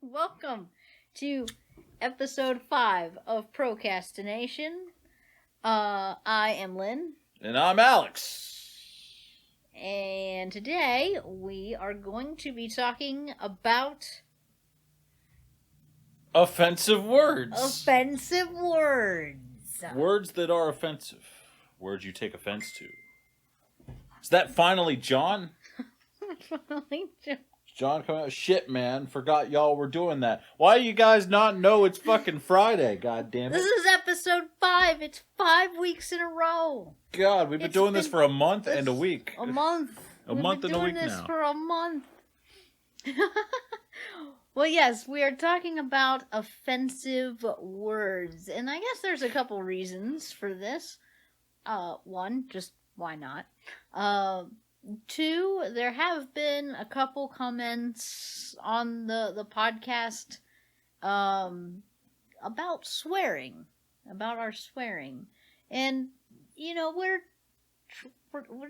Welcome to episode 5 of ProCASTination. I am Lynn. And I'm Alex. And today we are going to be talking about offensive words. Offensive words. Words that are offensive. Words you take offense to. Is that finally John? Finally, John coming out. Shit, man. Forgot y'all were doing that. Why do you guys not know it's fucking Friday? God damn it. This is episode 5. It's 5 weeks in a row. God, we've been doing this for a month and a week. A month. A month and a week now. We've been doing this for a month. Well, yes, we are talking about offensive words. And I guess there's a couple reasons for this. One, just why not? 2, there have been a couple comments on the podcast about swearing, about our swearing. And, you know, we're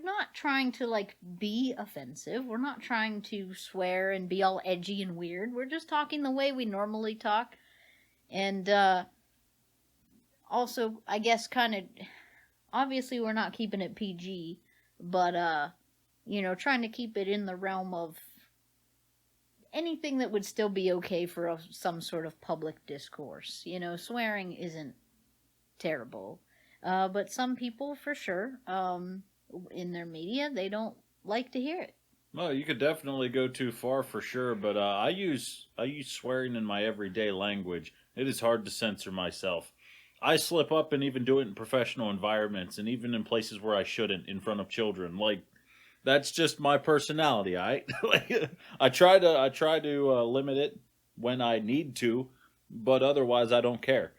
not trying to, like, be offensive. We're not trying to swear and be all edgy and weird. We're just talking the way we normally talk. And, also, I guess kind of, obviously we're not keeping it PG, but, you know, trying to keep it in the realm of anything that would still be okay for some sort of public discourse. You know, swearing isn't terrible. But some people, for sure, in their media, they don't like to hear it. Well, you could definitely go too far for sure, but I use swearing in my everyday language. It is hard to censor myself. I slip up and even do it in professional environments, and even in places where I shouldn't, in front of children. Like, that's just my personality. I try to limit it when I need to, but otherwise I don't care.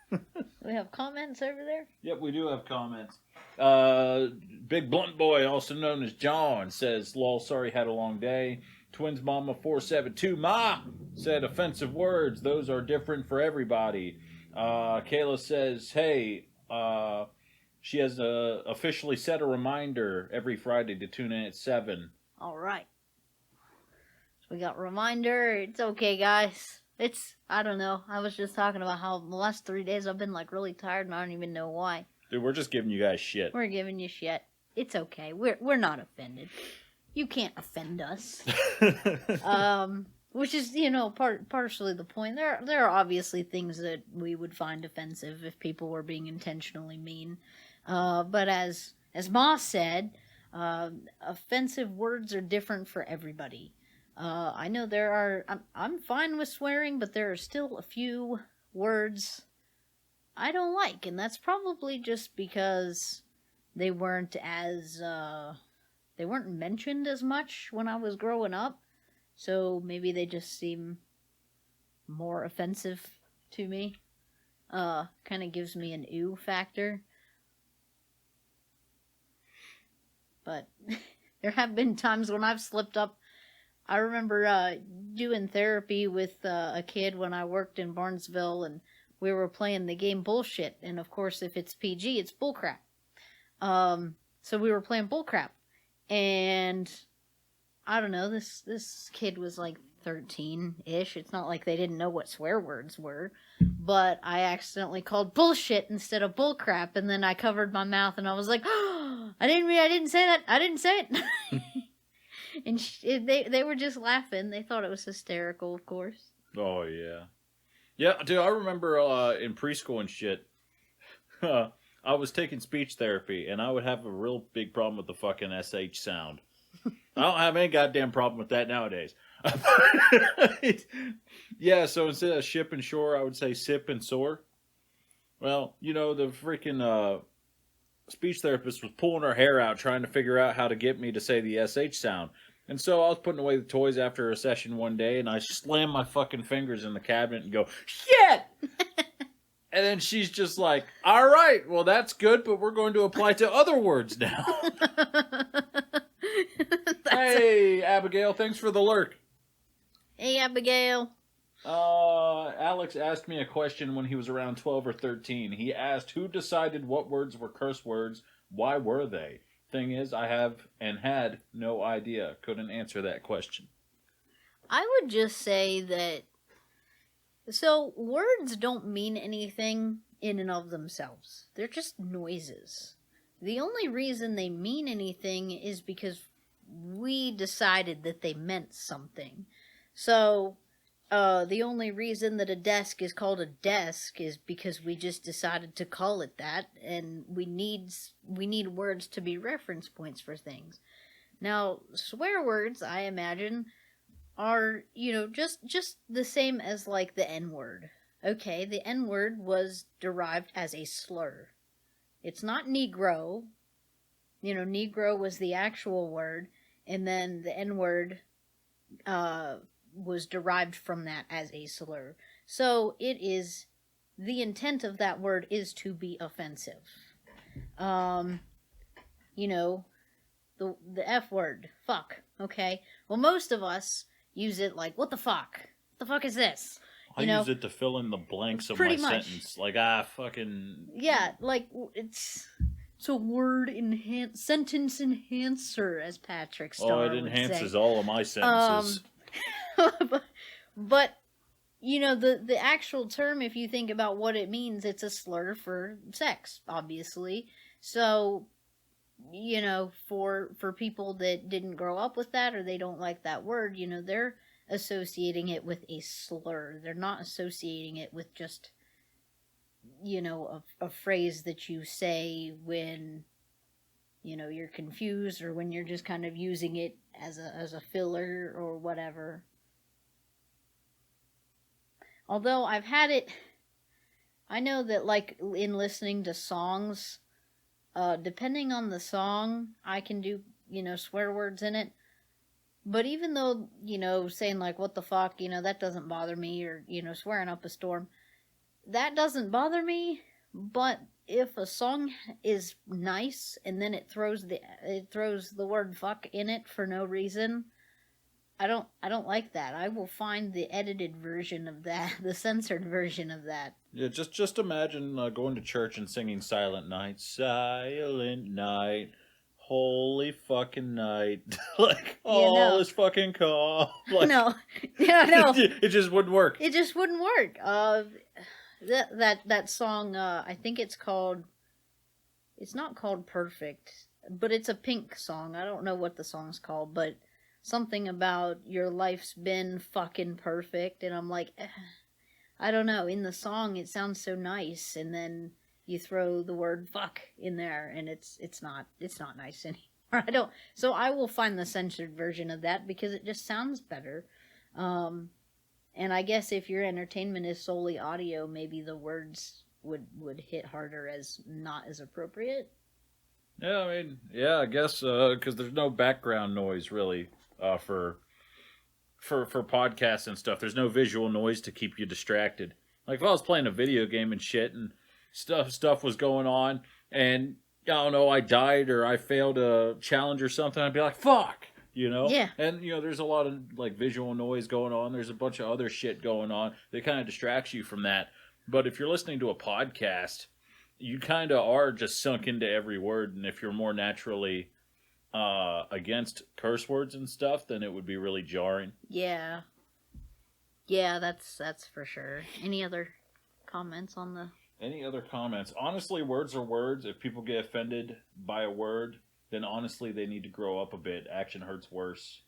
We have comments over there? Yep, we do have comments. Big Blunt Boy, also known as John, says, "Lol, sorry, had a long day." Twins Mama 472 Ma said, "Offensive words, those are different for everybody." Kayla says, "Hey, she has officially set a reminder every Friday to tune in at 7. All right. So we got reminder. It's okay, guys. I don't know. I was just talking about how the last 3 days I've been, like, really tired, and I don't even know why. Dude, we're just giving you guys shit. We're giving you shit. It's okay. We're not offended. You can't offend us. Which is, you know, partially the point. There are obviously things that we would find offensive if people were being intentionally mean. But as Ma said, offensive words are different for everybody. I know I'm fine with swearing, but there are still a few words I don't like, and that's probably just because they weren't mentioned as much when I was growing up, so maybe they just seem more offensive to me. Kind of gives me an ew factor. But there have been times when I've slipped up. I remember doing therapy with a kid when I worked in Barnesville, and we were playing the game Bullshit. And of course, if it's PG, it's bullcrap. So we were playing bullcrap. And I don't know, this kid was like 13-ish. It's not like they didn't know what swear words were. But I accidentally called bullshit instead of bullcrap. And then I covered my mouth and I was like, oh, I didn't say that. I didn't say it. And they were just laughing. They thought it was hysterical, of course. Oh, yeah. Yeah, dude, I remember in preschool and shit, I was taking speech therapy, and I would have a real big problem with the fucking SH sound. I don't have any goddamn problem with that nowadays. Yeah, so instead of ship and shore, I would say sip and soar. Well, you know, the freaking speech therapist was pulling her hair out trying to figure out how to get me to say the SH sound. And so I was putting away the toys after a session one day, and I slammed my fucking fingers in the cabinet and go, shit! And then she's just like, all right, well, that's good, but we're going to apply to other words now. Hey, Abigail, thanks for the lurk. Hey, Abigail. Alex asked me a question when he was around 12 or 13. He asked, who decided what words were curse words? Why were they? Thing is, I have and had no idea. Couldn't answer that question. I would just say that, so words don't mean anything in and of themselves. They're just noises. The only reason they mean anything is because we decided that they meant something. So, the only reason that a desk is called a desk is because we just decided to call it that, and we need words to be reference points for things. Now, swear words, I imagine, are, just the same as like the N word. Okay, the N word was derived as a slur. It's not Negro. Negro was the actual word, and then the N word was derived from that as a slur. So it is, the intent of that word is to be offensive. Um, you know, the F word, fuck. Okay, well, most of us use it like, what the fuck? What the fuck is this? I use it to fill in the blanks of my sentence. Like, fucking... Yeah, like, it's a word sentence enhancer, as Patrick Starr it enhances would say. all of my sentences. But the actual term, if you think about what it means, it's a slur for sex, obviously. So, for people that didn't grow up with that, or they don't like that word, they're associating it with a slur. They're not associating it with just, a phrase that you say when, you're confused, or when you're just kind of using it as a filler or whatever. Although I've had it, I know that, like, in listening to songs, depending on the song, I can do, swear words in it. But even though, saying like, what the fuck, that doesn't bother me, or, swearing up a storm, that doesn't bother me. But if a song is nice and then it throws the word fuck in it for no reason, I don't like that. I will find the edited version of that, the censored version of that. Yeah, just imagine going to church and singing Silent Night, Silent Night, holy fucking night. Like, all is fucking calm. Like, no. It just wouldn't work. It just wouldn't work. That song, I think it's not called Perfect, but it's a Pink song. I don't know what the song's called, but something about your life's been fucking perfect, and I'm like, I don't know. In the song, it sounds so nice, and then you throw the word fuck in there, and it's not nice anymore. So I will find the censored version of that because it just sounds better. And I guess if your entertainment is solely audio, maybe the words would hit harder as not as appropriate. Yeah, I mean, I guess because there's no background noise really for podcasts and stuff. There's no visual noise to keep you distracted. Like if I was playing a video game and shit, and stuff was going on, and I don't know, I died or I failed a challenge or something, I'd be like, fuck. Yeah. And, there's a lot of, like, visual noise going on. There's a bunch of other shit going on that kind of distracts you from that. But if you're listening to a podcast, you kind of are just sunk into every word. And if you're more naturally against curse words and stuff, then it would be really jarring. Yeah. Yeah, that's for sure. Any other comments on the... Any other comments? Honestly, words are words. If people get offended by a word, then honestly they need to grow up a bit. Action hurts worse.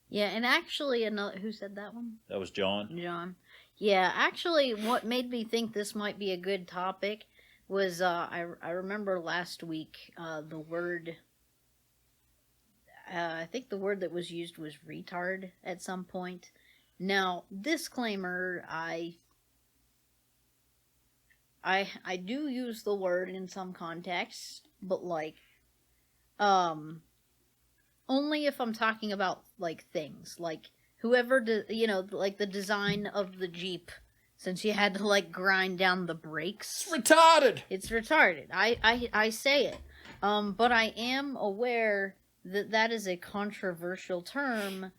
Yeah, and actually, who said that one? That was John. John. Yeah, actually, what made me think this might be a good topic was I remember last week the word. I think the word that was used was retard at some point. Now, disclaimer: I do use the word in some contexts, but like, only if I'm talking about like things, like whoever like the design of the Jeep, since you had to like grind down the brakes. It's retarded. It's retarded. I say it, but I am aware that is a controversial term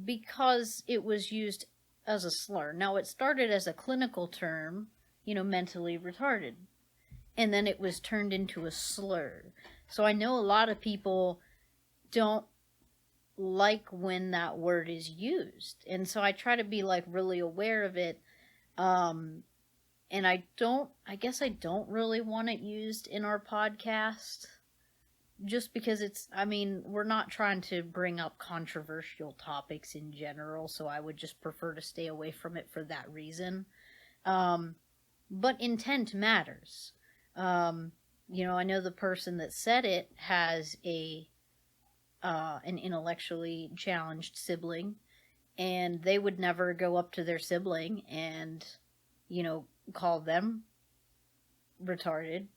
because it was used as a slur. Now it started as a clinical term. Mentally retarded. And then it was turned into a slur. So I know a lot of people don't like when that word is used. And so I try to be like really aware of it. And I guess I don't really want it used in our podcast just because I mean, we're not trying to bring up controversial topics in general, so I would just prefer to stay away from it for that reason. But intent matters. I know the person that said it has an intellectually challenged sibling, and they would never go up to their sibling and, call them retarded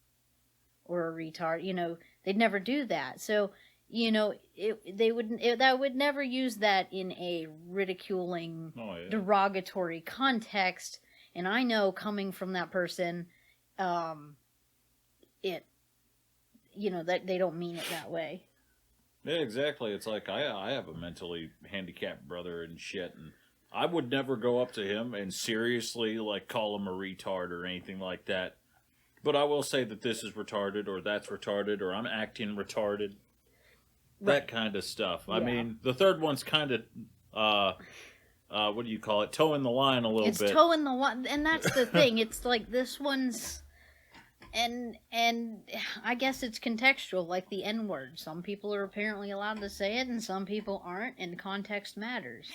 or a retard. They'd never do that. So, that would never use that in a ridiculing, derogatory context. And I know coming from that person, that they don't mean it that way. Yeah, exactly. It's like I have a mentally handicapped brother and shit, and I would never go up to him and seriously like call him a retard or anything like that. But I will say that this is retarded, or that's retarded, or I'm acting retarded. That kind of stuff. Yeah. I mean, the third one's kind of, what do you call it? Towing the line a little bit. It's towing the line, and that's the thing. It's like this one's, and I guess it's contextual, like the N-word. Some people are apparently allowed to say it, and some people aren't, and context matters.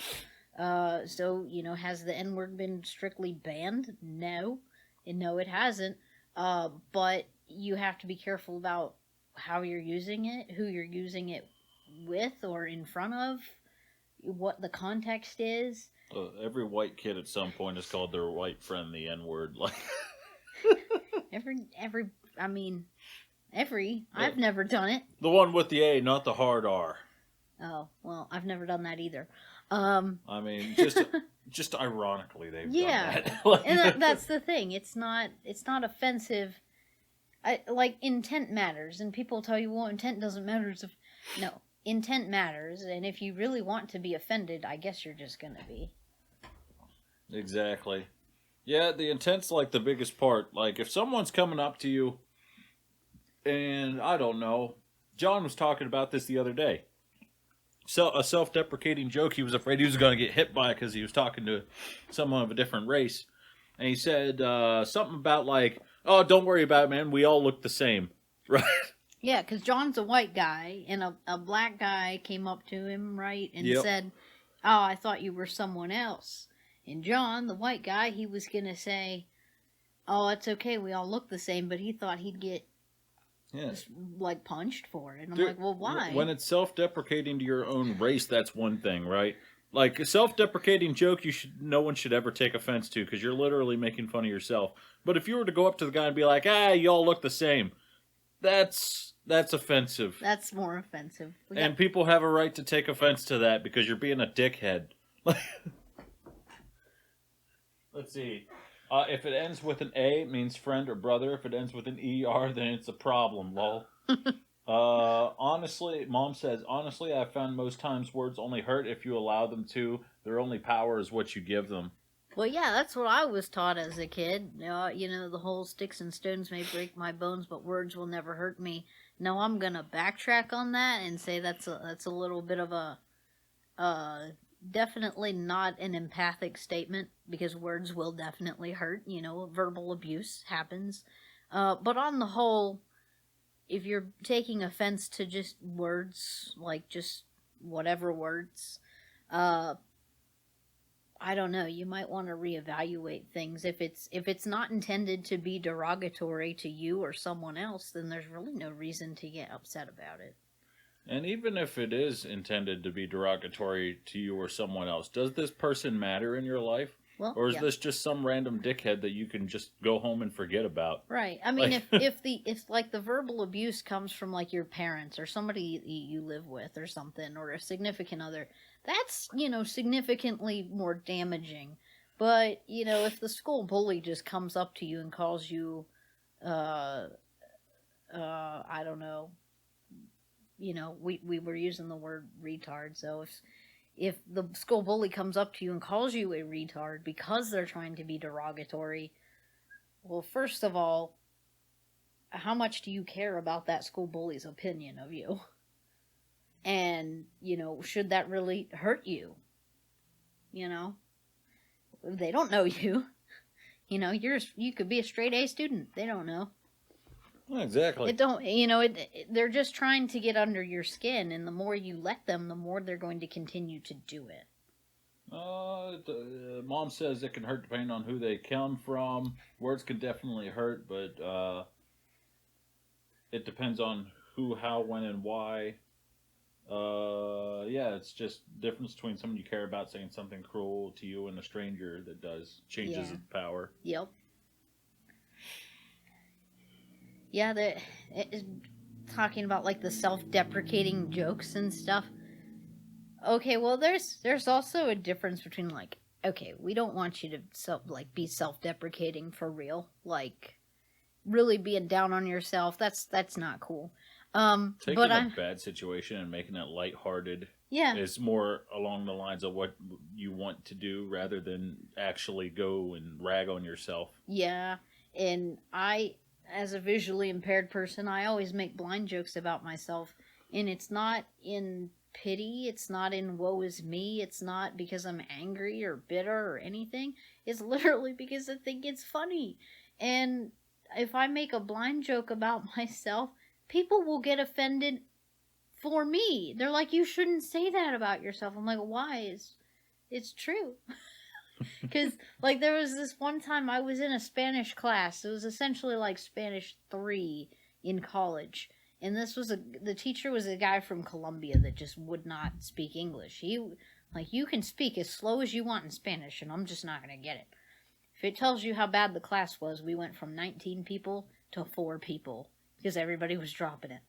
So, has the N-word been strictly banned? No. And no, it hasn't. But you have to be careful about how you're using it, who you're using it with or in front of, what the context is. Every white kid at some point has called their white friend the N-word. Like, I've never done it. The one with the A, not the hard R. Oh, well, I've never done that either. I mean, just ironically they've done that. And that's the thing. It's not offensive. Like, intent matters, and people tell you, well, intent doesn't matter. No, intent matters, and if you really want to be offended, I guess you're just gonna be. Exactly. Yeah, the intent's like the biggest part. Like, if someone's coming up to you, and I don't know, John was talking about this the other day. So a self-deprecating joke he was afraid he was going to get hit by because he was talking to someone of a different race. And he said something about like, oh, don't worry about it, man. We all look the same. Right? Yeah, because John's a white guy, and a black guy came up to him, right, and said, oh, I thought you were someone else. And John, the white guy, he was going to say, oh, it's okay, we all look the same, but he thought he'd get just, like, punched for it. And I'm like, well, why? When it's self-deprecating to your own race, that's one thing, right? Like, a self-deprecating joke, no one should ever take offense to, because you're literally making fun of yourself. But if you were to go up to the guy and be like, you all look the same, that's offensive. That's more offensive. And people have a right to take offense to that, because you're being a dickhead. Let's see. If it ends with an A, it means friend or brother. If it ends with an ER, then it's a problem, lol. Honestly, Mom says, honestly, I've found most times words only hurt if you allow them to. Their only power is what you give them. Well, yeah, that's what I was taught as a kid. The whole sticks and stones may break my bones, but words will never hurt me. Now I'm going to backtrack on that and say that's a little bit of a... definitely not an empathic statement, because words will definitely hurt. Verbal abuse happens. But on the whole, if you're taking offense to just words, like just whatever words, I don't know, you might want to reevaluate things. If it's not intended to be derogatory to you or someone else, then there's really no reason to get upset about it. And even if it is intended to be derogatory to you or someone else, does this person matter in your life? Well, or is this just some random dickhead that you can just go home and forget about? Right. I mean, if like the verbal abuse comes from like your parents or somebody you live with or something, or a significant other, that's, significantly more damaging. But, if the school bully just comes up to you and calls you, I don't know, we were using the word retard, so if the school bully comes up to you and calls you a retard because they're trying to be derogatory, well, first of all, how much do you care about that school bully's opinion of you? And, you know, should that really hurt you? You know, they don't know you. You know, you could be a straight A student. They don't know. Exactly. It don't, you know, they're just trying to get under your skin, and the more you let them, the more they're going to continue to do it. Mom says it can hurt depending on who they come from. Words can definitely hurt, but it depends on who, how, when, and why. Yeah, it's just difference between someone you care about saying something cruel to you and a stranger that does changes its power. Yep. Yeah, talking about like the self-deprecating jokes and stuff. Okay, well, there's also a difference between like, okay, we don't want you to be self-deprecating for real, like really being down on yourself. That's not cool. Taking a bad situation and making it lighthearted. Yeah, is more along the lines of what you want to do rather than actually go and rag on yourself. Yeah, and as a visually impaired person, I always make blind jokes about myself, and it's not in pity, it's not in woe is me, it's not because I'm angry or bitter or anything. It's literally because I think it's funny. And if I make a blind joke about myself, people will get offended for me. They're like, you shouldn't say that about yourself. I'm like, why? It's true. Because, like, there was this one time I was in a Spanish class. It was essentially like Spanish 3 in college. And the teacher was a guy from Colombia that just would not speak English. You can speak as slow as you want in Spanish, and I'm just not going to get it. If it tells you how bad the class was, we went from 19 people to 4 people because everybody was dropping it.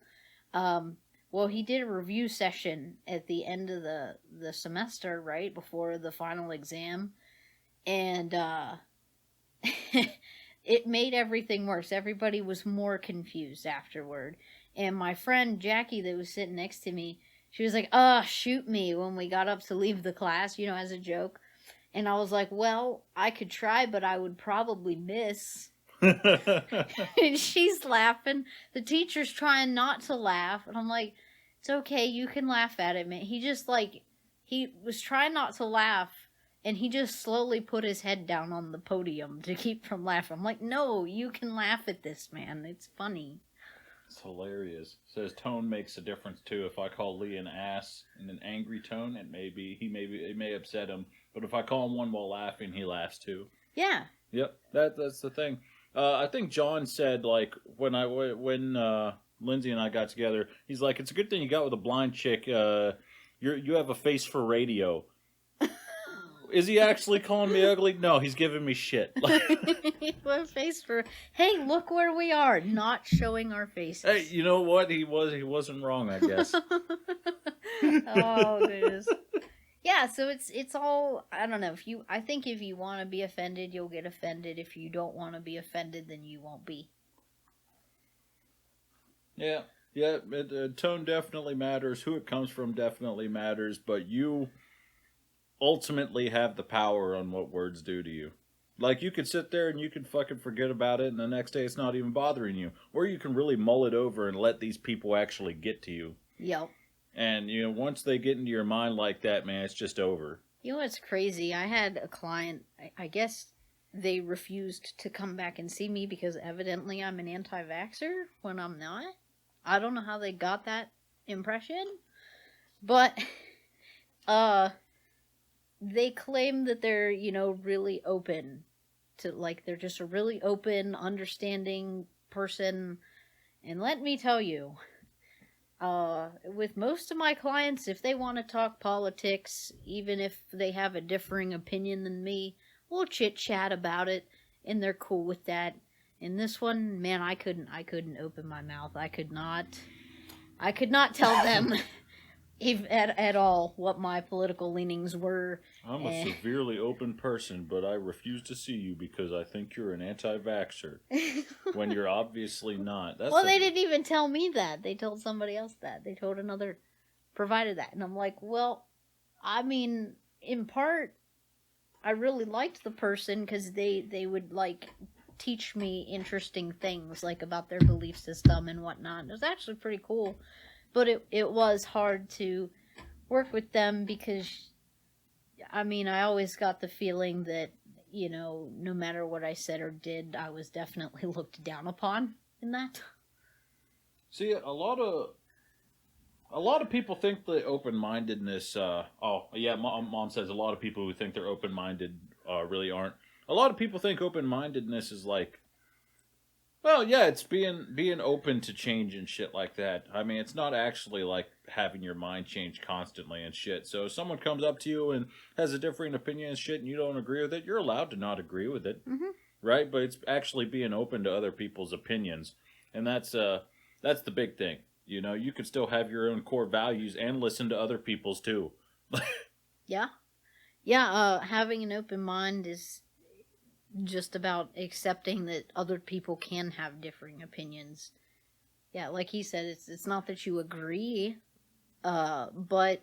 Well, he did a review session at the end of the semester, right before the final exam, and it made everything worse. Everybody was more confused afterward. And my friend Jackie that was sitting next to me, she was like, shoot me, when we got up to leave the class, you know, as a joke. And I was like, well, I could try, but I would probably miss. And she's laughing. The teacher's trying not to laugh. And I'm like, it's okay, you can laugh at it, man. He was trying not to laugh, and he just slowly put his head down on the podium to keep from laughing. I'm like, no, you can laugh at this, man. It's funny. It's hilarious. Says tone makes a difference too. If I call Lee an ass in an angry tone, it may upset him. But if I call him one while laughing, he laughs too. Yeah. Yep. That's the thing. I think John said, like, when Lindsay and I got together, he's like, it's a good thing you got with a blind chick. You have a face for radio. Is he actually calling me ugly? No, he's giving me shit. What face for? Hey, look where we are, not showing our faces. Hey, you know what? He wasn't wrong, I guess. Oh goodness. Yeah, so it's all, I don't know, I think if you want to be offended, you'll get offended. If you don't want to be offended, then you won't be. Yeah, tone definitely matters. Who it comes from definitely matters, but you ultimately have the power on what words do to you. Like, you could sit there and you can fucking forget about it, and the next day it's not even bothering you. Or you can really mull it over and let these people actually get to you. Yep. And, you know, once they get into your mind like that, man, it's just over. You know what's crazy? I had a client, I guess they refused to come back and see me because evidently I'm an anti-vaxxer when I'm not. I don't know how they got that impression. But, they claim that they're, you know, really open to, like, they're just a really open, understanding person. And let me tell you, with most of my clients, if they want to talk politics, even if they have a differing opinion than me, we'll chit-chat about it, and they're cool with that. And this one, man, I couldn't open my mouth. I could not tell them at all what my political leanings were. I'm a severely open person, but I refuse to see you because I think you're an anti-vaxxer. When you're obviously not. They didn't even tell me that. They told somebody else that. They told another provider that. And I'm like, well, I mean, in part, I really liked the person because they would, like, teach me interesting things, like, about their belief system and whatnot. It was actually pretty cool. but it was hard to work with them because, I mean, I always got the feeling that, you know, no matter what I said or did, I was definitely looked down upon in that. See, a lot of people think that open-mindedness. Mom says a lot of people who think they're open-minded really aren't. A lot of people think open-mindedness is like, well, yeah, it's being open to change and shit like that. I mean, it's not actually like having your mind change constantly and shit. So if someone comes up to you and has a differing opinion and shit, and you don't agree with it, you're allowed to not agree with it, right? But it's actually being open to other people's opinions, and that's the big thing. You know, you can still have your own core values and listen to other people's too. Yeah. Having an open mind is just about accepting that other people can have differing opinions. Yeah, like he said, it's not that you agree, but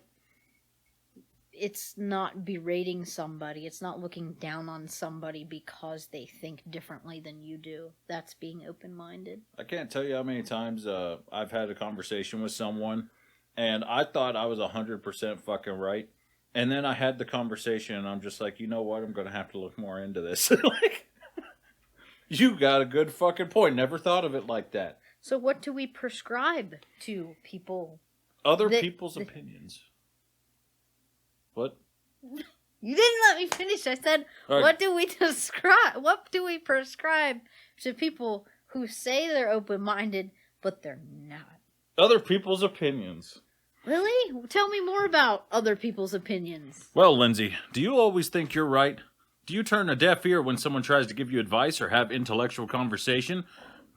it's not berating somebody. It's not looking down on somebody because they think differently than you do. That's being open-minded. I can't tell you how many times I've had a conversation with someone, and I thought I was 100% fucking right. And then I had the conversation, and I'm just like, you know what? I'm going to have to look more into this. Like, you got a good fucking point. Never thought of it like that. So what do we prescribe to people? Other people's opinions. What? You didn't let me finish. I said, right. What do we describe? What do we prescribe to people who say they're open-minded, but they're not? Other people's opinions. Really? Tell me more about other people's opinions. Well, Lindsay, do you always think you're right? Do you turn a deaf ear when someone tries to give you advice or have intellectual conversation?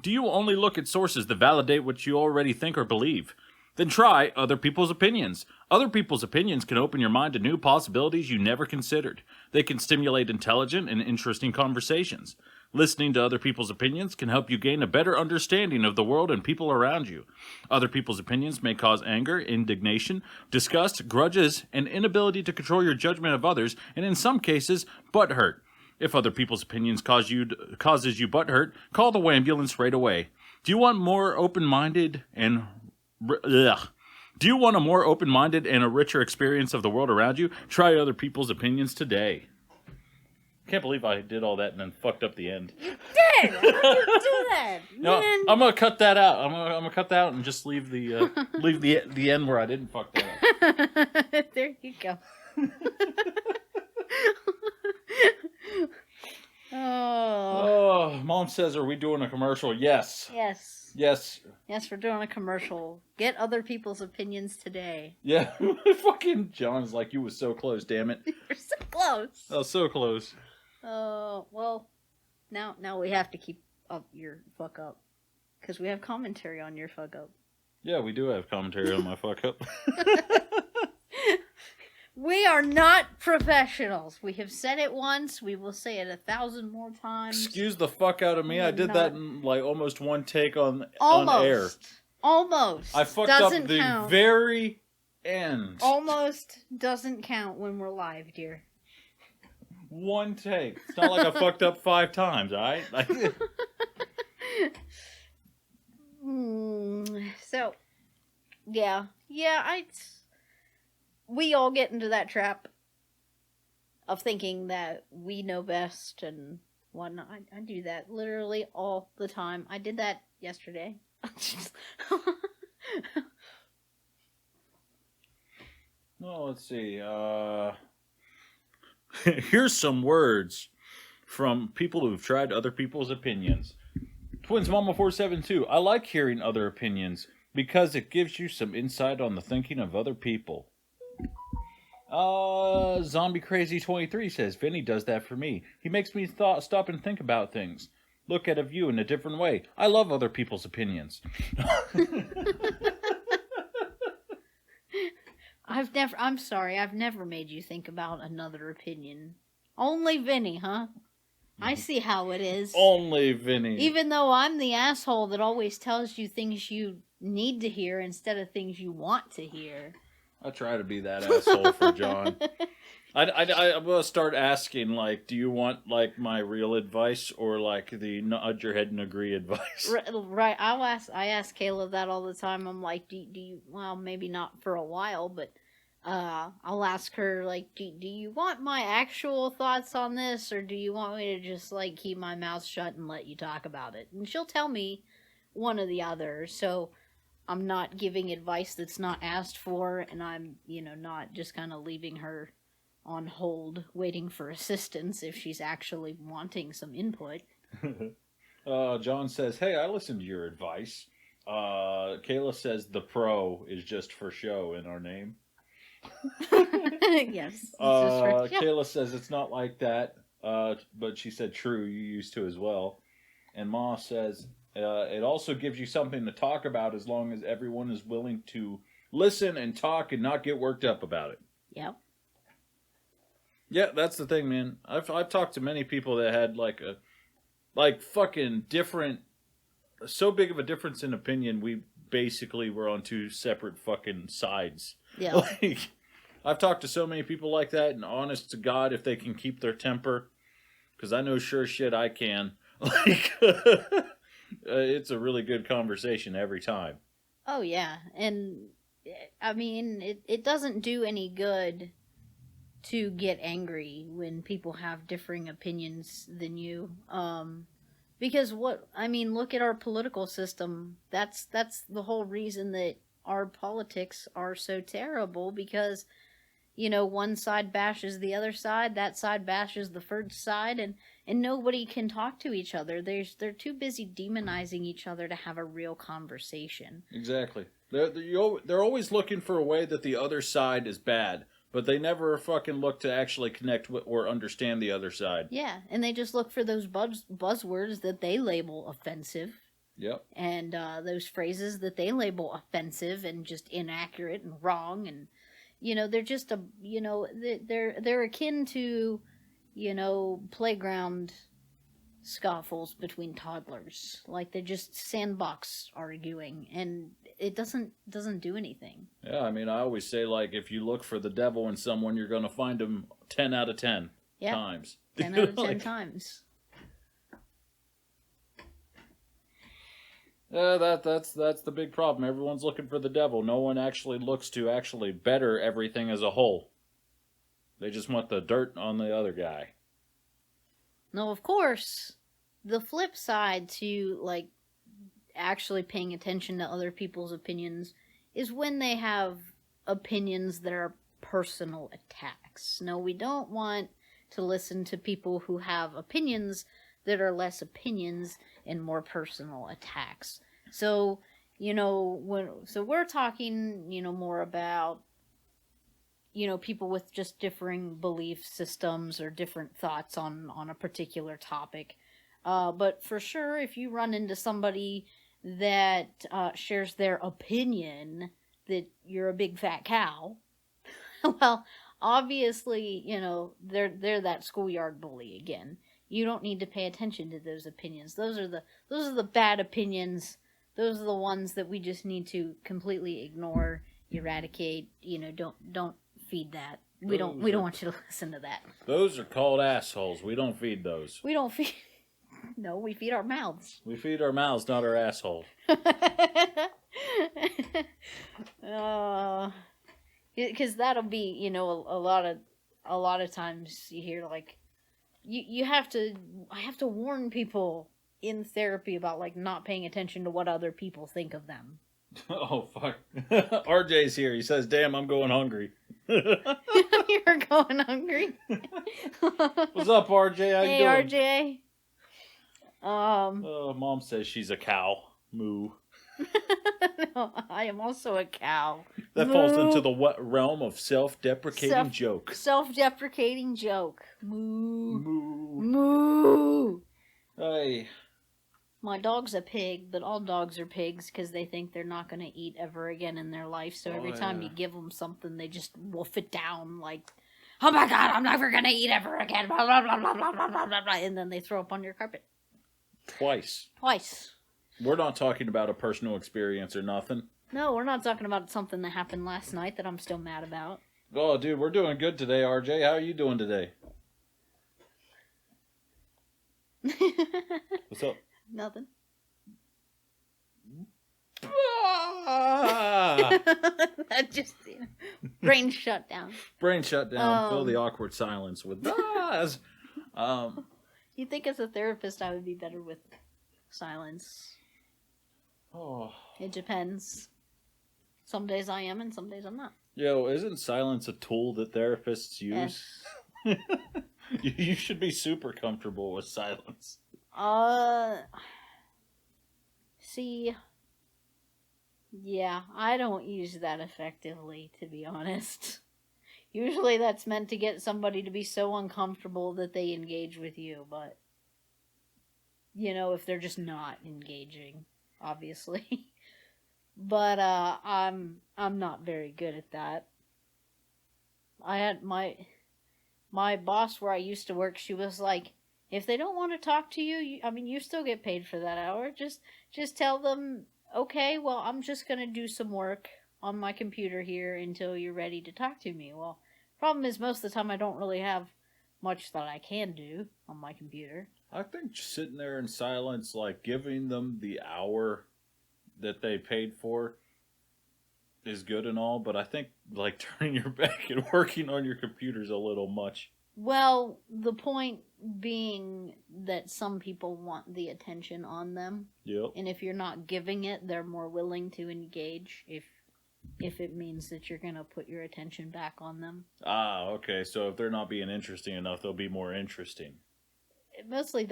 Do you only look at sources that validate what you already think or believe? Then try other people's opinions. Other people's opinions can open your mind to new possibilities you never considered. They can stimulate intelligent and interesting conversations. Listening to other people's opinions can help you gain a better understanding of the world and people around you. Other people's opinions may cause anger, indignation, disgust, grudges, and inability to control your judgment of others, and in some cases, butthurt. If other people's opinions causes you butthurt, call the ambulance right away. Do you want more open-minded and... Do you want a more open-minded and a richer experience of the world around you? Try other people's opinions today. Can't believe I did all that and then fucked up the end. You did! How did you do that? No, I'm gonna cut that out. I'm gonna cut that out and just leave the leave the end where I didn't fuck that up. There you go. Oh, Mom says, "Are we doing a commercial?" Yes. Yes. Yes. Yes, we're doing a commercial. Get other people's opinions today. Yeah. Fucking John's like, you was so close, damn it. You're so close. Oh, so close. Well, now we have to keep up your fuck up. Because we have commentary on your fuck up. Yeah, we do have commentary on my fuck up. We are not professionals. We have said it once. We will say it 1,000 more times. Excuse the fuck out of me. I did that in like almost one take on air. Almost. I fucked doesn't up the count. very end. Almost doesn't count when we're live, dear. One take. It's not like I fucked up 5 times, alright? So, yeah, we all get into that trap of thinking that we know best and whatnot. I do that literally all the time. I did that yesterday. Well, let's see. Here's some words from people who've tried other people's opinions. Twins Mama 472. I like hearing other opinions because it gives you some insight on the thinking of other people. Zombie Crazy 23 says, Vinny does that for me. He makes me stop and think about things. Look at a view in a different way. I love other people's opinions. I'm sorry, I've never made you think about another opinion. Only Vinny, huh? I see how it is. Only Vinny. Even though I'm the asshole that always tells you things you need to hear instead of things you want to hear. I try to be that asshole for John. I'm gonna start asking, like, do you want like my real advice or like the nod your head and agree advice? Right. I ask Kayla that all the time. I'm like, do you? Well, maybe not for a while, but I'll ask her like, do you want my actual thoughts on this, or do you want me to just like keep my mouth shut and let you talk about it? And she'll tell me one or the other. So I'm not giving advice that's not asked for, and I'm, not just kind of leaving her on hold waiting for assistance if she's actually wanting some input. John says, "Hey, I listened to your advice." Kayla says the pro is just for show in our name. Yes. Kayla says it's not like that, but she said true, you used to as well. And Ma says it also gives you something to talk about as long as everyone is willing to listen and talk and not get worked up about it. Yep. Yeah, that's the thing, man. I've talked to many people that had like fucking different, so big of a difference in opinion. We basically were on two separate fucking sides. Yeah. Like, I've talked to so many people like that, and honest to God, if they can keep their temper, because I know sure shit I can. Like, it's a really good conversation every time. Oh yeah, and I mean, it doesn't do any good to get angry when people have differing opinions than you. Because look at our political system. That's the whole reason that our politics are so terrible, because one side bashes the other side, that side bashes the first side, and nobody can talk to each other. They're too busy demonizing each other to have a real conversation. Exactly. They're always looking for a way that the other side is bad, but they never fucking look to actually connect with or understand the other side. Yeah, and they just look for those buzzwords that they label offensive. Yep. And those phrases that they label offensive and just inaccurate and wrong, and they're just they're akin to playground scuffles between toddlers. Like, they're just sandbox arguing, and it doesn't do anything. Yeah, I mean, I always say, like, if you look for the devil in someone, you're going to find him 10 out of 10 times. 10 out of 10 times. That's the big problem. Everyone's looking for the devil. No one actually looks to actually better everything as a whole. They just want the dirt on the other guy. No, of course, the flip side to, like, actually paying attention to other people's opinions is when they have opinions that are personal attacks. No, we don't want to listen to people who have opinions that are less opinions and more personal attacks. So, we're talking, more about, people with just differing belief systems or different thoughts on a particular topic. But for sure, if you run into somebody that shares their opinion that you're a big fat cow, well, obviously, they're that schoolyard bully again. You don't need to pay attention to those opinions. Those are the bad opinions. Those are the ones that we just need to completely ignore, eradicate. Don't feed that. We don't want you to listen to that. Those are called assholes. We don't feed those. We don't feed. No, we feed our mouths. We feed our mouths, not our asshole. Because that'll be, a lot of times you hear like, I have to warn people in therapy about like not paying attention to what other people think of them. Oh fuck! RJ's here. He says, "Damn, I'm going hungry." You're going hungry. What's up, RJ? How you doing? Hey, RJ. Mom says she's a cow. Moo. No, I am also a cow. That Moo. falls into the realm of self-deprecating joke. Self-deprecating joke. Moo. Moo. Moo. Hey. My dog's a pig, but all dogs are pigs because they think they're not going to eat ever again in their life. So every time you give them something, they just wolf it down like, oh my God, I'm never going to eat ever again. Blah, blah, blah, blah, blah, blah, blah, blah, and then they throw up on your carpet. Twice. Twice. We're not talking about a personal experience or nothing. No, we're not talking about something that happened last night that I'm still mad about. Oh, dude, we're doing good today, RJ. How are you doing today? What's up? Nothing. Ah! That just brain shut down. Brain shut down. Fill the awkward silence with ahs. You think as a therapist I would be better with silence? Oh. It depends. Some days I am and some days I'm not. Yo, isn't silence a tool that therapists use? Yes. You should be super comfortable with silence. See, yeah, I don't use that effectively, to be honest. Usually that's meant to get somebody to be so uncomfortable that they engage with you, but, you know, if they're just not engaging, obviously. But, I'm not very good at that. I had my boss where I used to work, she was like, if they don't want to talk to you, you still get paid for that hour. Just tell them, okay, well, I'm just going to do some work on my computer here until you're ready to talk to me. Well, problem is most of the time I don't really have much that I can do on my computer. I think just sitting there in silence, like giving them the hour that they paid for is good and all, but I think like turning your back and working on your computer is a little much. Well, the point being that some people want the attention on them. Yep. And if you're not giving it, they're more willing to engage if it means that you're going to put your attention back on them. Ah, okay. So if they're not being interesting enough, they'll be more interesting. Mostly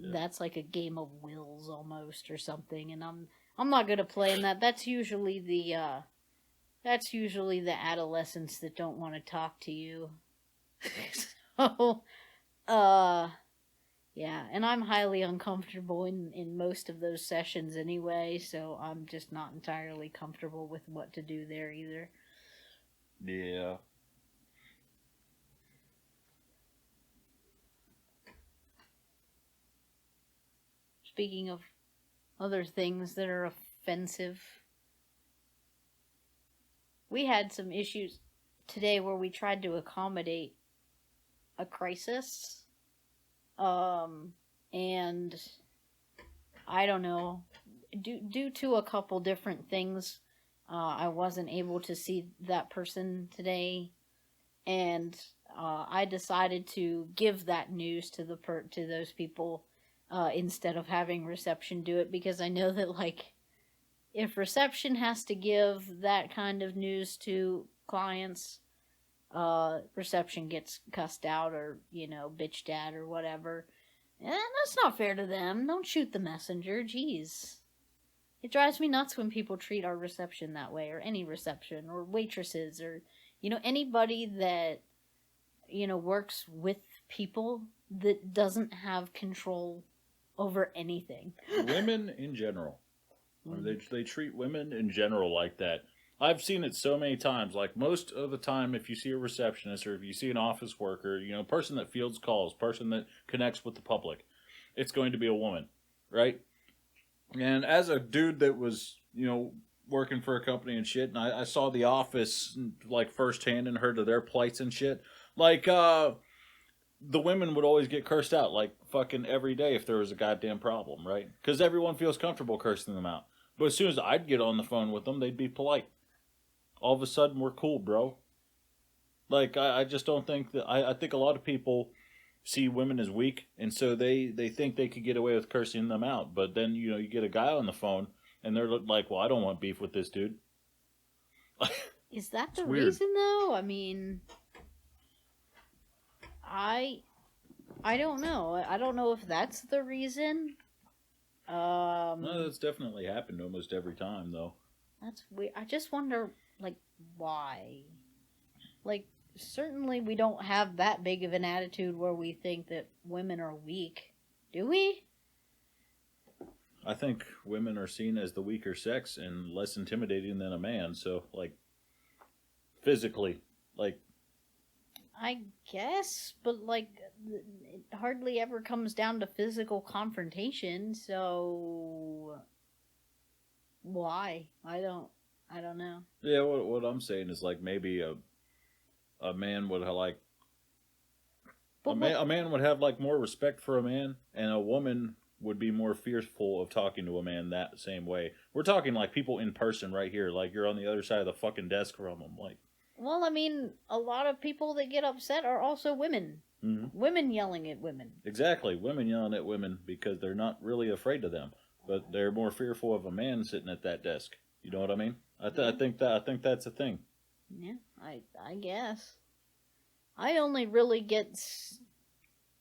that's like a game of wills almost or something, and I'm not good at playing that. That's usually the adolescents that don't want to talk to you. So, yeah, and I'm highly uncomfortable in most of those sessions anyway, so I'm just not entirely comfortable with what to do there either. Yeah. Speaking of other things that are offensive, we had some issues today where we tried to accommodate a crisis. And I don't know, due to a couple different things, I wasn't able to see that person today, and I decided to give that news to to those people instead of having reception do it, because I know that, like, if reception has to give that kind of news to clients, reception gets cussed out or, bitched at or whatever. And that's not fair to them. Don't shoot the messenger. Jeez. It drives me nuts when people treat our reception that way, or any reception, or waitresses, or, anybody that, works with people that doesn't have control over anything. Women in general. They treat women in general like that. I've seen it so many times. Like, most of the time, if you see a receptionist or if you see an office worker, person that fields calls, person that connects with the public, it's going to be a woman, right? And as a dude that was, working for a company and shit, and I saw the office, like, firsthand and heard of their plights and shit, like, the women would always get cursed out, like, fucking every day if there was a goddamn problem, right? Because everyone feels comfortable cursing them out. But as soon as I'd get on the phone with them, they'd be polite. All of a sudden, we're cool, bro. Like, I just don't think that... I think a lot of people see women as weak, and so they think they could get away with cursing them out. But then, you get a guy on the phone, and they're like, well, I don't want beef with this dude. Is that the weird. reason, though? I mean... I don't know. I don't know if that's the reason. No, that's definitely happened almost every time, though. That's weird. I just wonder, like, why? Like, certainly we don't have that big of an attitude where we think that women are weak. Do we? I think women are seen as the weaker sex and less intimidating than a man, so, like, physically, like... I guess, but, like, it hardly ever comes down to physical confrontation, so... Why? I don't... I don't know. Yeah, what I'm saying is like maybe a man would have like But what? a man would have like more respect for a man, and a woman would be more fearful of talking to a man that same way. We're talking like people in person right here, like you're on the other side of the fucking desk from them, like. Well, I mean, a lot of people that get upset are also women. Mm-hmm. Women yelling at women. Exactly, women yelling at women because they're not really afraid of them, but they're more fearful of a man sitting at that desk. You know what I mean? I think that's a thing. Yeah, I guess. I only really get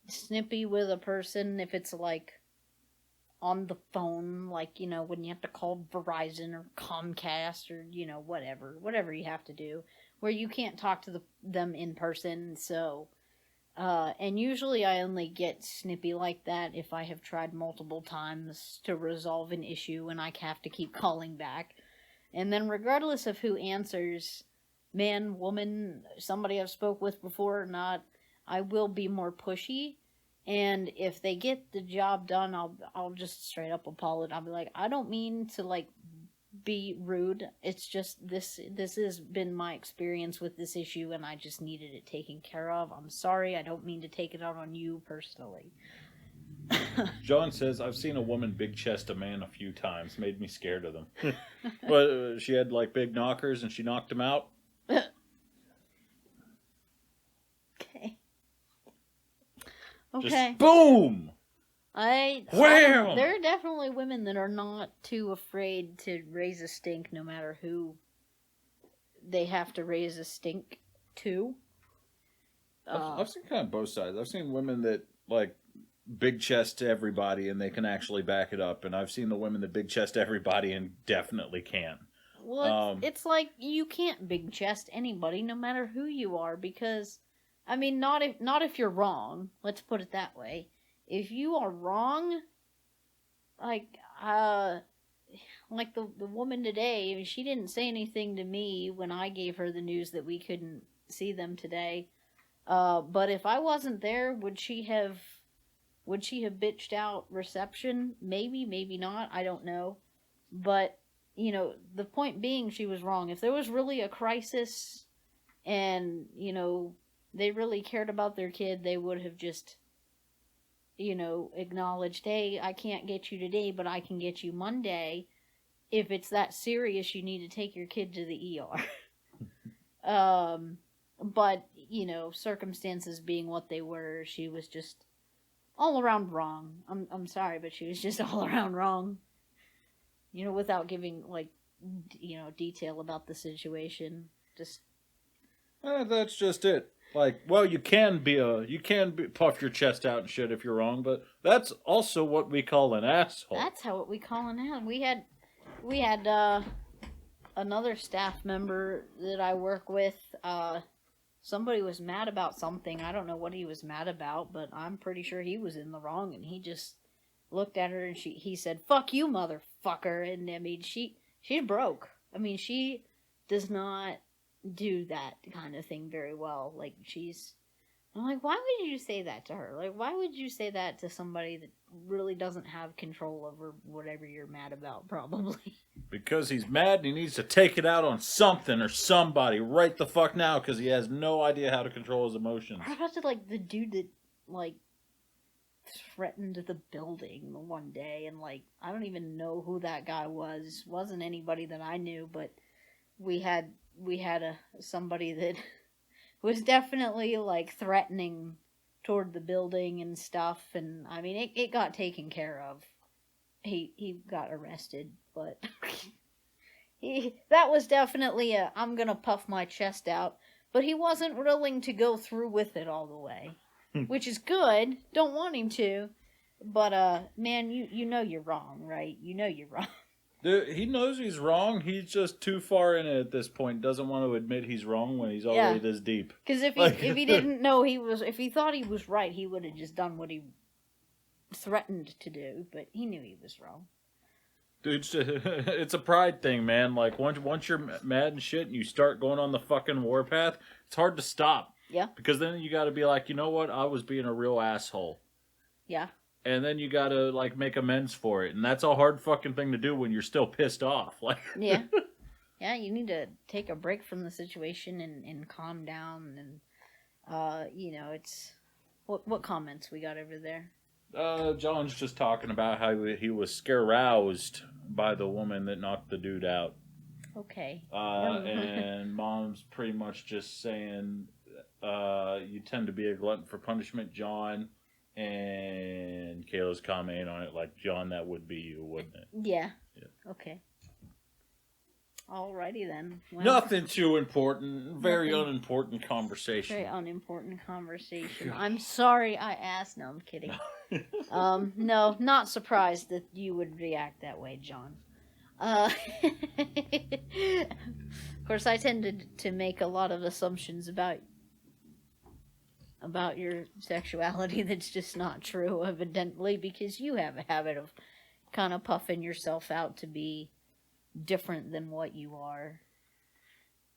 snippy with a person if it's like on the phone, like, you know, when you have to call Verizon or Comcast or, you know, whatever you have to do, where you can't talk to them in person. So, and usually I only get snippy like that if I have tried multiple times to resolve an issue and I have to keep calling back. And then regardless of who answers, man, woman, somebody I've spoke with before or not, I will be more pushy. And if they get the job done, I'll just straight up apologize. I'll be like, I don't mean to like be rude. It's just this has been my experience with this issue, and I just needed it taken care of. I'm sorry. I don't mean to take it out on you personally. John says, I've seen a woman big chest a man a few times. Made me scared of them. But she had like big knockers and she knocked him out. Okay. Okay. Just boom! Wham! There are definitely women that are not too afraid to raise a stink no matter who they have to raise a stink to. I've seen kind of both sides. I've seen women that like big chest to everybody and they can actually back it up, and I've seen the women that big chest everybody and definitely can't. Well, it's like you can't big chest anybody no matter who you are, because I mean, not if you're wrong. Let's put it that way. If you are wrong, like the woman today, I mean, she didn't say anything to me when I gave her the news that we couldn't see them today. But if I wasn't there, would she have bitched out reception? Maybe, maybe not. I don't know. But, you know, the point being, she was wrong. If there was really a crisis and, you know, they really cared about their kid, they would have just, you know, acknowledged, hey, I can't get you today, but I can get you Monday. If it's that serious, you need to take your kid to the ER. But, you know, circumstances being what they were, she was just all around wrong. I'm sorry, but she was just all around wrong. You know, without giving, like, you know, detail about the situation. Just... That's just it. Like, well, you can puff your chest out and shit if you're wrong, but that's also what we call an asshole. That's what we call an asshole. We had another staff member that I work with. Somebody was mad about something. I don't know what he was mad about, but I'm pretty sure he was in the wrong, and he just looked at her and he said, "Fuck you, motherfucker." And I mean, she's broke. I mean, she does not do that kind of thing very well. Like, I'm like, why would you say that to her? Like, why would you say that to somebody that really doesn't have control over whatever you're mad about, probably? Because he's mad and he needs to take it out on something or somebody right the fuck now, because he has no idea how to control his emotions. What about like the dude that like threatened the building the one day, and like, I don't even know who that guy was. Wasn't anybody that I knew, but we had somebody that was definitely like threatening toward the building and stuff, and I mean, it got taken care of. He got arrested, but that was definitely I'm gonna puff my chest out, but he wasn't willing to go through with it all the way, which is good. Don't want him to, but man, you know you're wrong, right? You know you're wrong. Dude, he knows he's wrong. He's just too far in it at this point. Doesn't want to admit he's wrong when he's already this deep. Because if he didn't know if he thought he was right, he would have just done what he threatened to do. But he knew he was wrong. Dude, it's a pride thing, man. Like, once you're mad and shit and you start going on the fucking warpath, it's hard to stop. Yeah. Because then you got to be like, you know what? I was being a real asshole. Yeah. And then you gotta, like, make amends for it. And that's a hard fucking thing to do when you're still pissed off. Like, yeah. Yeah, you need to take a break from the situation and calm down and it's what comments we got over there. John's just talking about how he was scaroused by the woman that knocked the dude out. Okay. And Mom's pretty much just saying, you tend to be a glutton for punishment, John. And Kayla's commenting on it like, John, that would be you, wouldn't it? Yeah. Okay. Alrighty then. Well, nothing too important. Very unimportant conversation. Very unimportant conversation. I'm sorry I asked. No, I'm kidding. No, not surprised that you would react that way, John. Of course, I tended to make a lot of assumptions about your sexuality that's just not true, evidently, because you have a habit of kind of puffing yourself out to be different than what you are.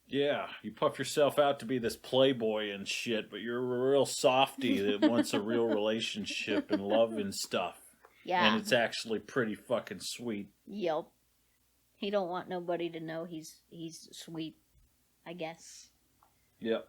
Yeah, you puff yourself out to be this playboy and shit, but you're a real softy that wants a real relationship and love and stuff. Yeah. And it's actually pretty fucking sweet. Yep. He don't want nobody to know he's sweet, I guess. Yep.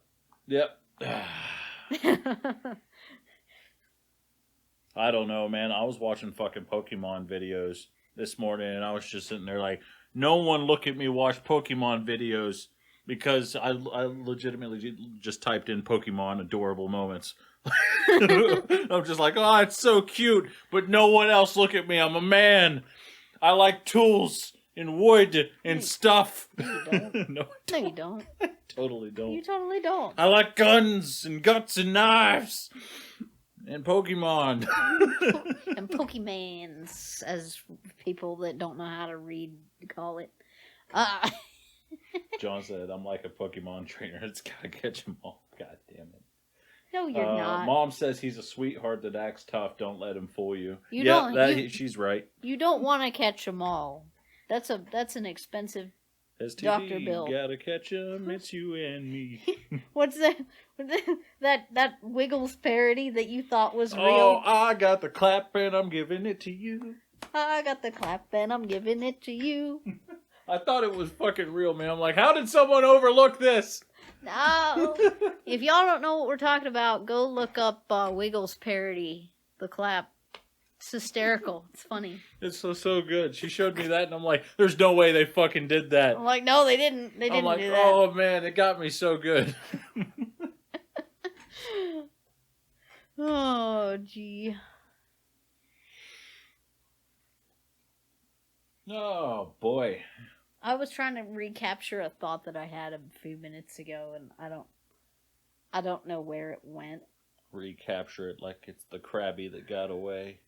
I don't know, man. I was watching fucking Pokemon videos this morning, and I was just sitting there like, no one look at me watch Pokemon videos, because I legitimately just typed in Pokemon adorable moments. I'm just like, oh, it's so cute, but no one else look at me. I'm a man. I like tools and wood and stuff. No, you don't. No, you don't. I totally don't. You totally don't. I like guns and guts and knives and Pokemon. And Pokemans, as people that don't know how to read call it. John said, I'm like a Pokemon trainer. It's gotta catch them all. God damn it. No, you're not. Mom says he's a sweetheart that acts tough. Don't let him fool you. She's right. You don't want to catch them all. That's an expensive STD, Dr. Bill. Gotta catch him. It's you and me. What's that? That Wiggles parody that you thought was real? Oh, I got the clap and I'm giving it to you. I got the clap and I'm giving it to you. I thought it was fucking real, man. I'm like, how did someone overlook this? No. If y'all don't know what we're talking about, go look up Wiggles parody, the clap. It's hysterical. It's funny. It's so good. She showed me that, and I'm like, there's no way they fucking did that. I'm like, no, they didn't. They didn't do that. Oh, man, it got me so good. Oh, gee. Oh, boy. I was trying to recapture a thought that I had a few minutes ago, and I don't know where it went. Recapture it like it's the Krabby that got away.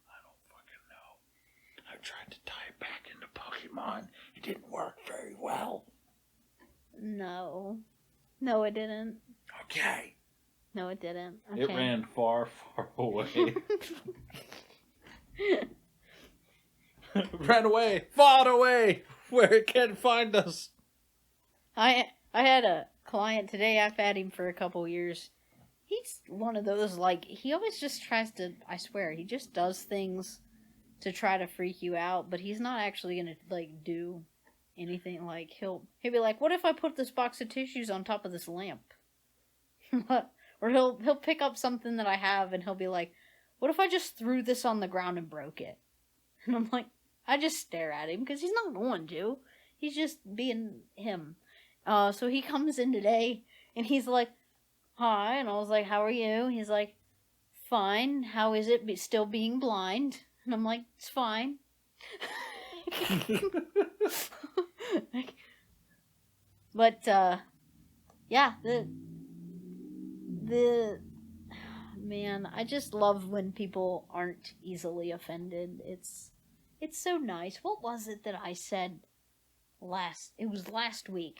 I don't fucking know. I tried to tie it back into Pokemon. It didn't work very well. No. No, it didn't. Okay. No, it didn't. Okay. It ran far, far away. Ran away, far away, where it can't find us. I had a client today. I've had him for a couple years. He's one of those, like, he always just tries to, I swear, he just does things to try to freak you out, but he's not actually gonna, like, do anything. Like, he'll be like, what if I put this box of tissues on top of this lamp? Or he'll pick up something that I have and he'll be like, what if I just threw this on the ground and broke it? And I'm like, I just stare at him because he's not going to. He's just being him. So he comes in today and he's like, hi. And I was like, how are you? He's like, fine. How is it still being blind? And I'm like, it's fine. But, yeah, the man, I just love when people aren't easily offended. It's so nice. What was it that I said it was last week.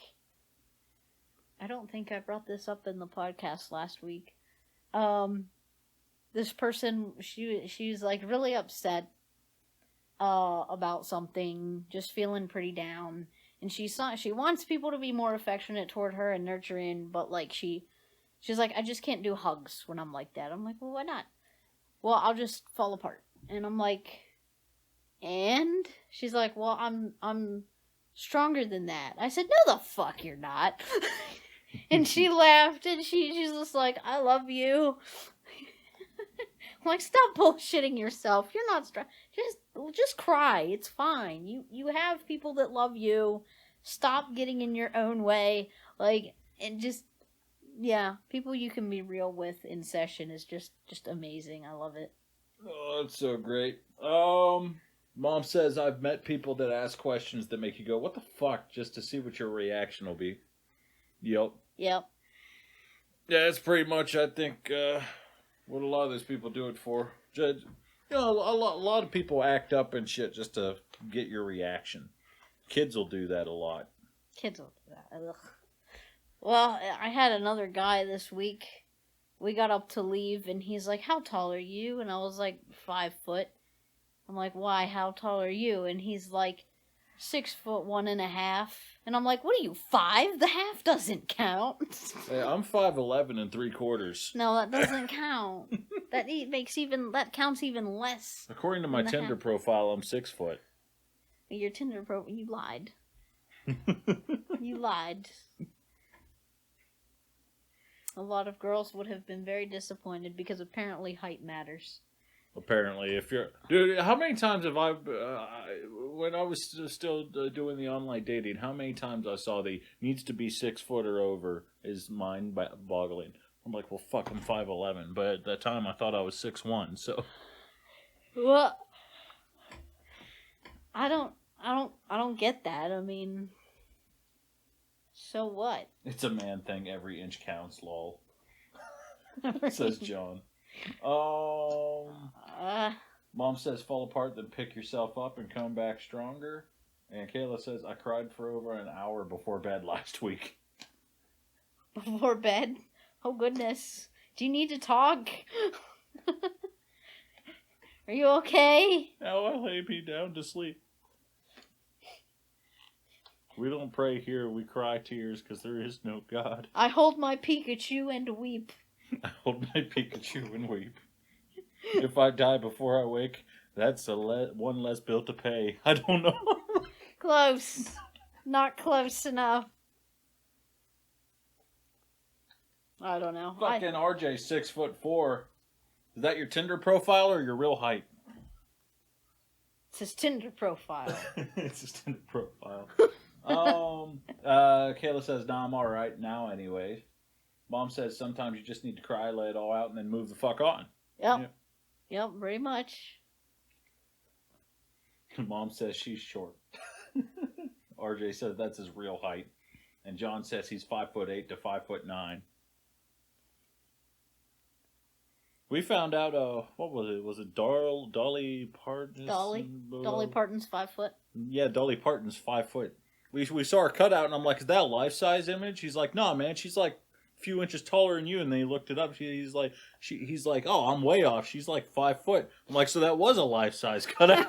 I don't think I brought this up in the podcast last week. This person, she was like really upset about something, just feeling pretty down, and she wants people to be more affectionate toward her and nurturing, but like she's like, I just can't do hugs when I'm like that. I'm like, well, why not? Well, I'll just fall apart. And I'm like, and she's like, well, I'm stronger than that. I said, no the fuck you're not. And she laughed, and she's just like, I love you. I'm like, stop bullshitting yourself. You're not strong. Just cry. It's fine. You have people that love you. Stop getting in your own way. Like, and just, yeah, people you can be real with in session is just amazing. I love it. Oh, it's so great. Mom says I've met people that ask questions that make you go, "What the fuck?" just to see what your reaction will be. Yep. Yep. Yeah, it's pretty much, I think, what a lot of those people do it for. Just, you know, a lot of people act up and shit just to get your reaction. Kids will do that a lot. Kids will do that. Ugh. Well, I had another guy this week. We got up to leave, and he's like, how tall are you? And I was like, 5 foot. I'm like, why? How tall are you? And he's like, 6'1.5". And I'm like, what are you, 5? The half doesn't count. Hey, I'm 5'11 and 3/4. No, that doesn't count. That counts even less. According to my Tinder profile, I'm 6 foot. Your Tinder profile, you lied. You lied. A lot of girls would have been very disappointed because apparently height matters. Apparently, if you're... Dude, how many times have I... when I was still doing the online dating, how many times I saw the needs to be 6 foot or over is mind-boggling. I'm like, well, fuck, I'm 5'11", but at that time I thought I was 6'1", so... Well, I don't get that. I mean, so what? It's a man thing. Every inch counts, lol. Says John. Mom says fall apart, then pick yourself up and come back stronger. And Kayla says I cried for over an hour before bed last week. Before bed? Oh goodness. Do you need to talk? Are you okay? Now I lay me down to sleep. We don't pray here, we cry tears because there is no God. I hold my Pikachu and weep. I hold my Pikachu and weep. If I die before I wake, that's one less bill to pay. I don't know. Close. Not close enough. I don't know. Fucking RJ, 6'4". Is that your Tinder profile or your real height? It's his Tinder profile. It's his Tinder profile. Kayla says, nah, I'm alright now anyway. Mom says sometimes you just need to cry, lay it all out, and then move the fuck on. Yep, pretty much. Mom says she's short. RJ says that's his real height. And John says he's 5'8" to 5'9". We found out, what was it? Was it Dolly Parton? Dolly Parton's 5 foot. Yeah, Dolly Parton's 5 foot. We saw her cutout, and I'm like, is that a life-size image? He's like, nah, man, she's like a few inches taller than you. And then he looked it up. He's like, oh, I'm way off. She's like 5 foot. I'm like, so that was a life-size cutout.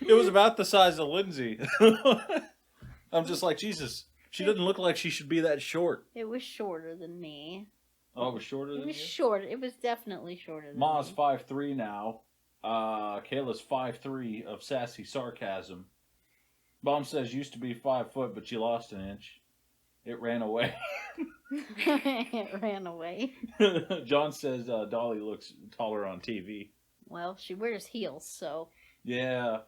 It was about the size of Lindsay. I'm just like, Jesus, she doesn't look like she should be that short. It was shorter than me. Oh, it was shorter than you? It was short. It was definitely shorter than Ma's me. 5'3" now. Kayla's 5'3" of sassy sarcasm. Mom says used to be 5 foot, but she lost an inch. It ran away. It ran away. John says Dolly looks taller on TV. Well, she wears heels, so... Yeah,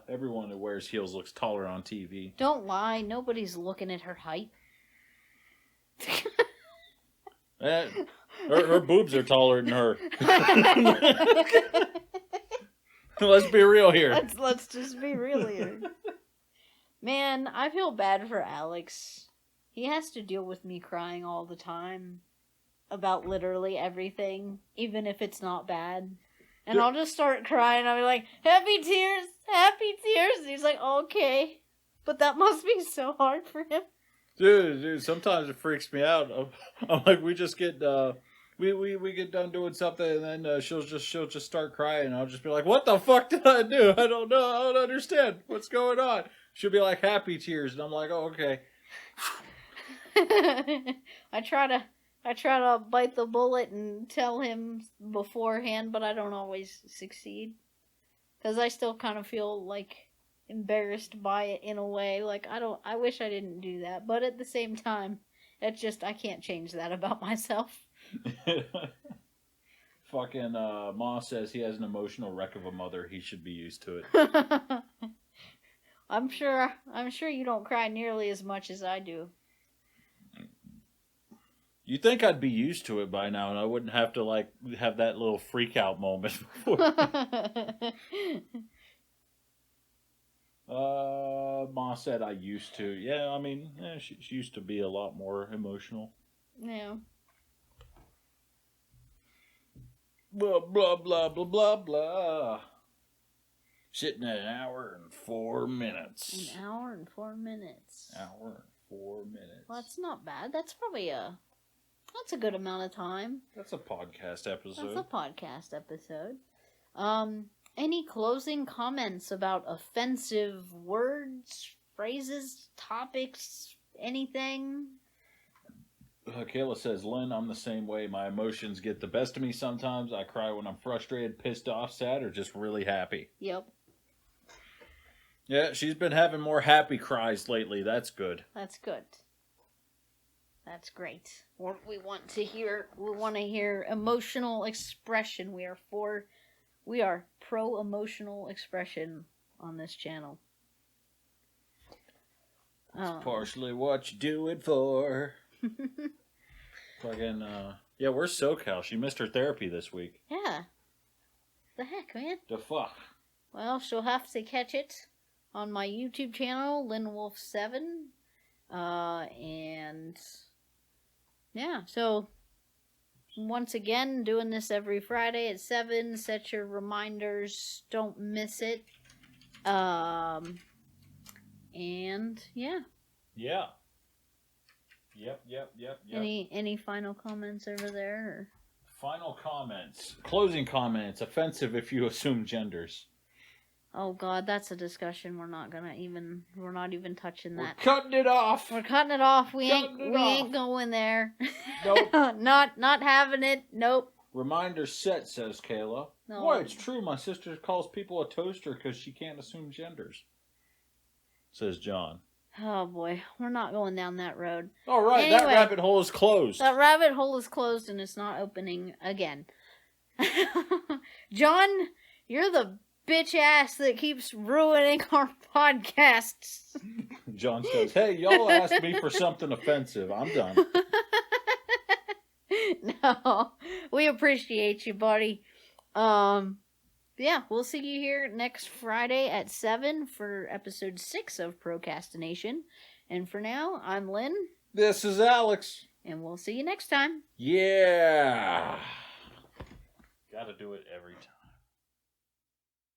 everyone who wears heels looks taller on TV. Don't lie, nobody's looking at her height. Her boobs are taller than her. Let's be real here. Let's just be real here. Man, I feel bad for Alex. He has to deal with me crying all the time about literally everything, even if it's not bad. And I'll just start crying. I'll be like, happy tears, happy tears. And he's like, okay. But that must be so hard for him. Dude, sometimes it freaks me out. I'm like, we just get we get done doing something, and then she'll just start crying, and I'll just be like, what the fuck did I do? I don't know. I don't understand what's going on. She'll be like, happy tears, and I'm like, oh, okay. I try to bite the bullet and tell him beforehand, but I don't always succeed. Because I still kind of feel like embarrassed by it in a way. Like, I wish I didn't do that. But at the same time, it's just, I can't change that about myself. Fucking Ma says he has an emotional wreck of a mother. He should be used to it. I'm sure you don't cry nearly as much as I do. You'd think I'd be used to it by now, and I wouldn't have to like have that little freak out moment before. Ma said I used to. Yeah, I mean, she used to be a lot more emotional. Yeah. Blah blah blah blah blah blah. Sitting at an hour and 4 minutes. An hour and 4 minutes. Hour and 4 minutes. Well, that's not bad. That's probably that's a good amount of time. That's a podcast episode. That's a podcast episode. Any closing comments about offensive words, phrases, topics, anything? Kayla says, Lynn, I'm the same way. My emotions get the best of me sometimes. I cry when I'm frustrated, pissed off, sad, or just really happy. Yep. Yeah, she's been having more happy cries lately. That's good. That's good. That's great. We want to hear emotional expression. We are pro emotional expression on this channel. It's partially what you do it for. Fucking, yeah, where's SoCal? She missed her therapy this week. Yeah. The heck, man? The fuck? Well, she'll have to catch it on my YouTube channel, LynnWolf7. And yeah, so once again, doing this every Friday at 7. Set your reminders. Don't miss it. And yeah. Yeah. Yep. Any final comments over there? Or? Final comments. Closing comments. Offensive if you assume genders. Oh God, that's a discussion we're not even touching that. We're cutting it off. We're cutting it off. We ain't going there. Nope. not having it. Nope. Reminder set, says Kayla. No. Boy, it's true. My sister calls people a toaster because she can't assume genders. Says John. Oh boy, we're not going down that road. All right, anyway, that rabbit hole is closed. That rabbit hole is closed and it's not opening again. John, you're the bitch ass that keeps ruining our podcasts. John says, hey, y'all asked me for something offensive. I'm done. No, we appreciate you, buddy. Yeah, we'll see you here next Friday at 7 for episode 6 of ProCASTination. And for now, I'm Lynn. This is Alex. And we'll see you next time. Yeah. Gotta do it every time.